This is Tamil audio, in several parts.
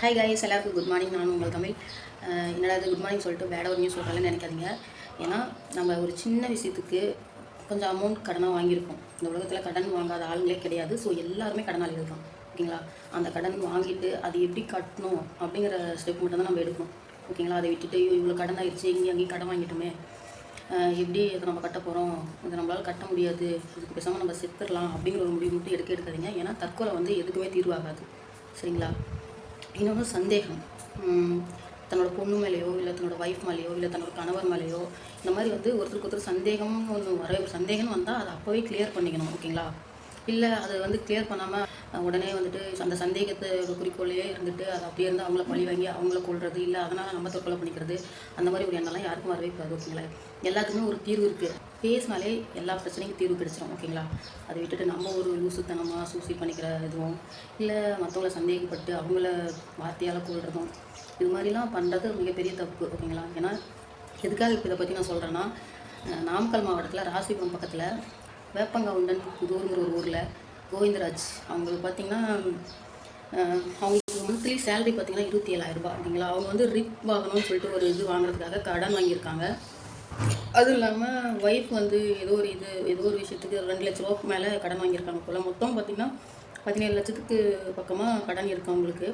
ஹாய் கைஸ், எல்லாருக்கும் குட் மார்னிங். நான் உங்கள் தமிழ். என்னடா இது குட் மார்னிங் சொல்லிட்டு வேட ஒரு நியூஸ் சொல்கிறாங்கன்னு நினைக்காதீங்க. ஏன்னா நம்ம ஒரு சின்ன விஷயத்துக்கு கொஞ்சம் அமௌண்ட் கடனாக வாங்கியிருக்கோம். இந்த உலகத்தில் கடன் வாங்காத ஆளுங்களே கிடையாது. ஸோ எல்லாருமே கடனாளிகள் தான், ஓகேங்களா? அந்த கடன் வாங்கிட்டு அது எப்படி கட்டணும் அப்படிங்கிற ஸ்டெப் மட்டும் தான் நம்ம எடுக்கணும், ஓகேங்களா? அதை விட்டுட்டு இவ்வளோ கடன் ஆயிடுச்சு, இங்கேயும் அங்கேயும் கடன் வாங்கிட்டோமே, எப்படி அதை நம்ம கட்ட போகிறோம், இதை நம்மளால் கட்ட முடியாது, இதுக்கு பேசாமல் நம்ம செத்துடலாம் அப்படிங்கிற ஒரு முடிவு மட்டும் எடுக்காதீங்க. ஏன்னா தற்கொலை வந்து எதுக்குமே தீர்வாகாது, சரிங்களா? இன்னொன்று சந்தேகம், தன்னோட பொண்ணு மேலேயோ இல்லை தன்னோட ஒய்ஃப் மேலேயோ இல்லை தன்னோட கணவர் மேலேயோ இந்த மாதிரி வந்து ஒருத்தருக்கு ஒருத்தர் சந்தேகம்னு ஒன்று சந்தேகம்னு வந்தால் அதை அப்போவே கிளியர் பண்ணிக்கணும், ஓகேங்களா? இல்லை அதை வந்து கிளியர் பண்ணாமல் உடனே வந்துட்டு அந்த சந்தேகத்தை குறிக்கோளையே இருந்துட்டு அதை அப்படியே இருந்து அவங்கள பழி வாங்கி அவங்கள கொள்வது, இல்லை அதனால் நம்ம தற்கொலை பண்ணிக்கிறது, அந்த மாதிரி ஒரு எண்ணம்லாம் யாருக்கும் வரவே கூடாது, ஓகேங்களா? எல்லாத்துக்குமே ஒரு தீர்வு இருக்குது. பேசினாலே எல்லா பிரச்சனைக்கும் தீர்வு கிடைச்சிடும், ஓகேங்களா? அதை விட்டுட்டு நம்ம ஒரு லூசுத்தனமாக சூசைட் பண்ணிக்கிற இதுவும், இல்லை மற்றவங்கள சந்தேகப்பட்டு அவங்கள வார்த்தையால் கொள்றதும், இது மாதிரிலாம் பண்ணுறது மிகப்பெரிய தப்பு, ஓகேங்களா? ஏன்னா எதுக்காக இப்போ இதை பற்றி நான் சொல்கிறேன்னா, நாமக்கல் மாவட்டத்தில் ராசிபுரம் பக்கத்தில் வேப்பங்கவுண்டன் புதூருங்கிற ஒரு ஊரில் கோவிந்தராஜ் அவங்களுக்கு பார்த்திங்கன்னா அவங்களுக்கு மந்த்லி சேலரி பார்த்திங்கன்னா 27,000 ரூபாய், ஓகேங்களா? அவங்க வந்து ரிப் வாங்கணும்னு சொல்லிட்டு ஒரு இது வாங்குறதுக்காக கடன் வாங்கியிருக்காங்க. அதுவும் இல்லாமல் ஒய்ஃப் வந்து ஏதோ ஒரு விஷயத்துக்கு 2 லட்ச ரூபாய்க்கு மேலே கடன் வாங்கியிருக்காங்க போல். மொத்தம் பார்த்திங்கன்னா 17 லட்சத்துக்கு பக்கமாக கடன் இருக்கவங்களுக்கு.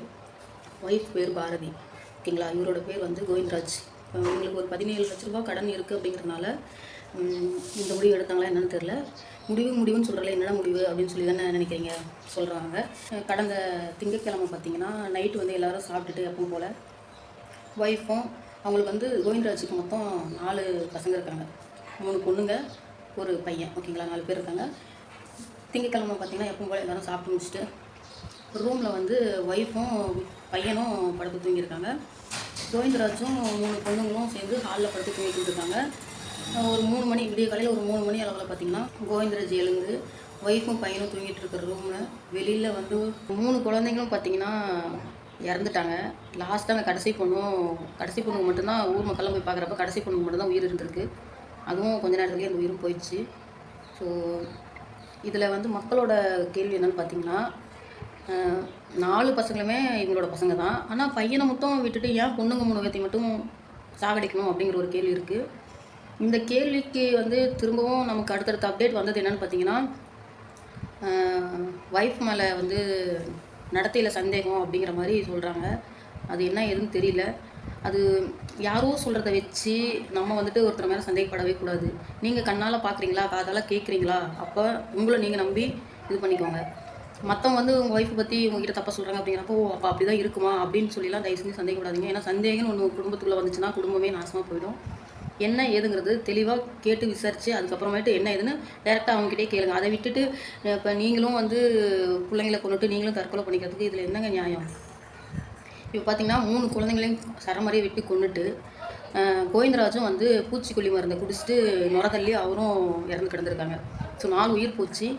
ஒய்ஃப் பேர் பாரதி, ஓகேங்களா? இவரோட பேர் வந்து கோவிந்தராஜ். இவங்களுக்கு ஒரு 17 லட்ச ரூபா கடன் இருக்குது அப்படிங்கிறதுனால இந்த முடிவு எடுத்தாங்களா என்னன்னு தெரில. முடிவுன்னு சொல்கிறல, என்னென்ன முடிவு அப்படின்னு சொல்லி தானே நினைக்கிறீங்க சொல்கிறாங்க. கடந்த திங்கட்கிழமை பார்த்திங்கன்னா நைட்டு வந்து எல்லோரும் சாப்பிட்டுட்டு எப்பவும் போல் ஒய்ஃபும் அவங்களுக்கு வந்து கோவிந்தராஜுக்கு மொத்தம் 4 பசங்க இருக்காங்க, 3 பொண்ணுங்க ஒரு பையன், ஓகேங்களா? 4 பேர் இருக்காங்க. திங்கட்கிழமை பார்த்திங்கன்னா எப்பவும் போல் எல்லோரும் சாப்பிட்டு முடிச்சுட்டு ரூமில் வந்து ஒய்ஃபும் பையனும் படுத்து தூங்கியிருக்காங்க. கோவிந்தராஜும் 3 பொண்ணுங்களும் சேர்ந்து ஹாலில் படுத்து தூங்கிட்டு இருக்காங்க. ஒரு 3 மணி, விடிய காலையில் ஒரு 3 மணி அளவில் பார்த்திங்கன்னா கோவிந்தராஜ் எழுந்து ஒய்ஃபும் பையனும் தூங்கிட்டு இருக்கிற ரூமில் வெளியில் வந்து 3 குழந்தைங்களும் பார்த்திங்கன்னா இறந்துட்டாங்க. லாஸ்ட்டாக அந்த கடைசி பொண்ணுக்கு மட்டும்தான் ஊர் மக்கள்லாம் போய் பார்க்குறப்ப கடைசி பொண்ணுக்கு மட்டும்தான் உயிர் இருந்திருக்கு. அதுவும் கொஞ்ச நேரத்துலேயே அந்த உயிரும் போயிடுச்சு. ஸோ இதில் வந்து மக்களோட கேள்வி என்னென்னு பார்த்திங்கன்னா, 4 பசங்களுமே இவங்களோட பசங்க தான். ஆனால் பையனை மட்டும் விட்டுட்டு ஏன் பொண்ணுங்க 3 பேர்த்தையும் மட்டும் சாகடிக்கணும் அப்படிங்கிற ஒரு கேள்வி இருக்குது. இந்த கேள்விக்கு வந்து திரும்பவும் நமக்கு அடுத்தடுத்த அப்டேட் வந்தது என்னென்னு பார்த்தீங்கன்னா, ஒய்ஃப் மேலே வந்து நடத்தையில் சந்தேகம் அப்படிங்கிற மாதிரி சொல்கிறாங்க. அது என்ன ஏதுன்னு தெரியல. அது யாரோ சொல்கிறத வச்சு நம்ம வந்துட்டு ஒருத்தர் மேலே சந்தேகப்படவே கூடாது. நீங்கள் கண்ணால் பார்க்குறீங்களா, காதால் கேட்குறீங்களா, அப்போ உங்களை நீங்கள் நம்பி இது பண்ணிக்கோங்க. மற்றவங்க வந்து உங்கள் ஒய்ஃபை பற்றி உங்ககிட்ட தப்பாக சொல்கிறாங்க அப்படிங்கிறப்போ அப்போ அப்படி தான் இருக்குமா அப்படின்னு சொல்லிலாம் தயவு செஞ்சு சந்தேகப்படாதீங்க. ஏன்னா சந்தேகம்னு ஒன்று குடும்பத்துக்குள்ளே வந்துச்சுன்னா குடும்பமே நாசமாக போயிடும். என்ன ஏதுங்கிறது தெளிவாக கேட்டு விசாரித்து அதுக்கப்புறமேட்டு என்ன ஏதுன்னு டேரெக்டாக அவங்ககிட்டே கேளுங்க. அதை விட்டுட்டு இப்போ நீங்களும் வந்து பிள்ளைங்களை கொண்டுட்டு நீங்களும் தற்கொலை பண்ணிக்கிறதுக்கு இதில் என்னங்க நியாயம்? இப்போ பார்த்திங்கன்னா 3 குழந்தைங்களையும் சரமாரியை விட்டு கொண்டுட்டு கோவிந்தராஜும் வந்து பூச்சிக்கொல்லி மருந்தை குடிச்சிட்டு நுர தள்ளி அவரும் இறந்து கிடந்திருக்காங்க. ஸோ 4 உயிர் போச்சு.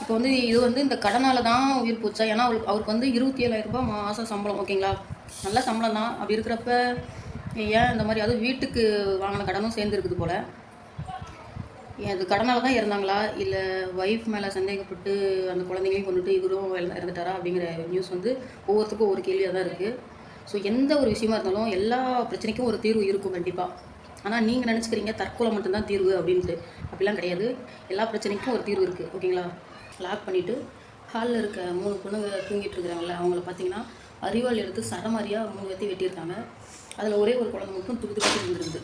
இப்போ வந்து இது வந்து இந்த கடனால் தான் உயிர் போச்சா? ஏன்னா அவருக்கு வந்து 27,000 ரூபாய் மாதம் சம்பளம், ஓகேங்களா? நல்ல சம்பளம் தான். அப்படி இருக்கிறப்ப ஏன் இந்த மாதிரி, அதுவும் வீட்டுக்கு வாங்கின கடனும் சேர்ந்துருக்குது போல். அது கடனால் தான் இறந்தாங்களா, இல்லை ஒய்ஃப் மேலே சந்தேகப்பட்டு அந்த குழந்தைங்களையும் கொண்டுட்டு இவரும் இறந்துட்டாரா அப்படிங்கிற நியூஸ் வந்து ஒவ்வொருத்தருக்கும் ஒரு கேள்வியாக தான் இருக்குது. ஸோ எந்த ஒரு விஷயமா இருந்தாலும் எல்லா பிரச்சனைக்கும் ஒரு தீர்வு இருக்கும் கண்டிப்பாக. ஆனால் நீங்கள் நினச்சிக்கிறீங்க தற்கொலை மட்டும்தான் தீர்வு அப்படின்ட்டு. அப்படிலாம் கிடையாது. எல்லா பிரச்சனைக்கும் ஒரு தீர்வு இருக்குது, ஓகேங்களா? லாக் பண்ணிவிட்டு ஹாலில் இருக்க 3 பொண்ணுங்க தூங்கிட்டு இருக்கிறாங்கல்ல, அவங்கள பார்த்தீங்கன்னா அறிவாள் எடுத்து சரமாரியாக 3 பேர்த்தையும் வெட்டியிருக்காங்க. அதில் ஒரே ஒரு குழந்தை மட்டும் துப்பு இருந்துருக்குது.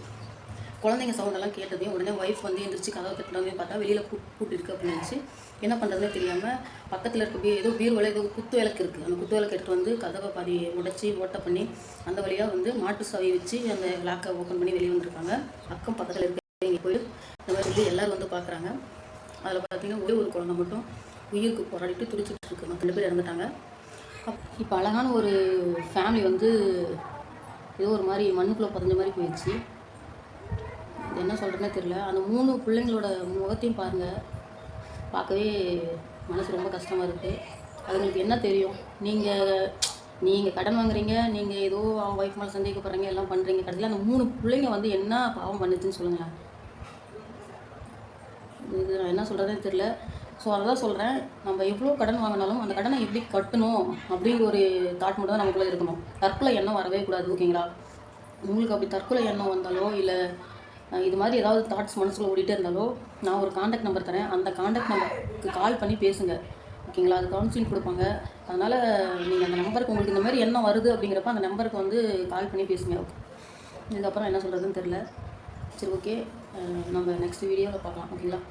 குழந்தைங்க சவுண்டெல்லாம் கேட்டதையும் உடனே ஒய்ஃப் வந்து எந்திரிச்சு கதவை தட்டினதையும் பார்த்தா வெளியில் பூட்டு இருக்குது அப்படின்னு நினச்சி என்ன பண்ணுறதுனே தெரியாமல் பக்கத்தில் இருக்க ஏதோ பீர்வலை ஏதோ குத்து விளக்கு இருக்குது, அந்த குத்து விளக்கு எடுத்துகிட்டு வந்து கதவை பாதி உடச்சி ஓட்டை பண்ணி அந்த வழியாக வந்து மாட்டு சாவி வச்சு அந்த லாக்கை ஓப்பன் பண்ணி வெளியே வந்திருக்காங்க. அக்கம் பக்கத்தில் இருக்க இங்கே போய் இந்த மாதிரி வந்து எல்லோரும் வந்து பார்க்குறாங்க. அதில் பார்த்திங்கன்னா ஒரே ஒரு குழந்தை மட்டும் உயிருக்கு போராடிட்டு துடிச்சிட்டு இருக்கு. மற்ற 2 பேர் இறந்துட்டாங்க. இப்போ அழகான ஒரு ஃபேமிலி வந்து ஏதோ ஒரு மாதிரி மண்ணுக்குள்ளே புதஞ்ச மாதிரி போயிடுச்சு. என்ன சொல்கிறேன்னே தெரியல. அந்த 3 பிள்ளைங்களோட முகத்தையும் பாருங்கள், பார்க்கவே மனசு ரொம்ப கஷ்டமாக இருக்குது. அதுங்களுக்கு என்ன தெரியும்? நீங்கள் கடன் வாங்குறீங்க, நீங்கள் ஏதோ அவங்க ஒய்ஃப் மேலே சந்தேகப்படுறீங்க, எல்லாம் பண்ணுறீங்க. கடைசியில் அந்த 3 பிள்ளைங்க வந்து என்ன பாவம் பண்ணுச்சுன்னு சொல்லுங்களேன். இது நான் என்ன சொல்கிறதே தெரியல. ஸோ அதை தான் சொல்கிறேன், நம்ம எவ்வளோ கடன் வாங்கினாலும் அந்த கடனை எப்படி கட்டணும் அப்படிங்கிற ஒரு தாட் மட்டும் தான் நமக்குள்ளே இருக்கணும். தற்கொலை எண்ணம் வரவே கூடாது. ஓகேங்களா? உங்களுக்கு அப்படி தற்கொலை எண்ணம் வந்தாலோ இல்லை இது மாதிரி ஏதாவது தாட்ஸ் மனசுக்குள்ள ஓடிட்டே இருந்தாலோ நான் ஒரு காண்டாக்ட் நம்பர் தரேன். அந்த காண்டாக்ட் நம்பருக்கு கால் பண்ணி பேசுங்க. ஓகேங்களா? அது கவுன்சிலிங் கொடுப்பாங்க. அதனால் நீங்கள் அந்த நம்பருக்கு உங்களுக்கு இந்த மாதிரி எண்ணம் வருது அப்படிங்கிறப்ப அந்த நம்பருக்கு வந்து கால் பண்ணி பேசுங்க. ஓகே, இதுக்கப்புறம் என்ன சொல்கிறதுன்னு தெரில. சரி, ஓகே, நம்ம நெக்ஸ்ட் வீடியோவில் பார்க்கலாம். ஓகேங்களா?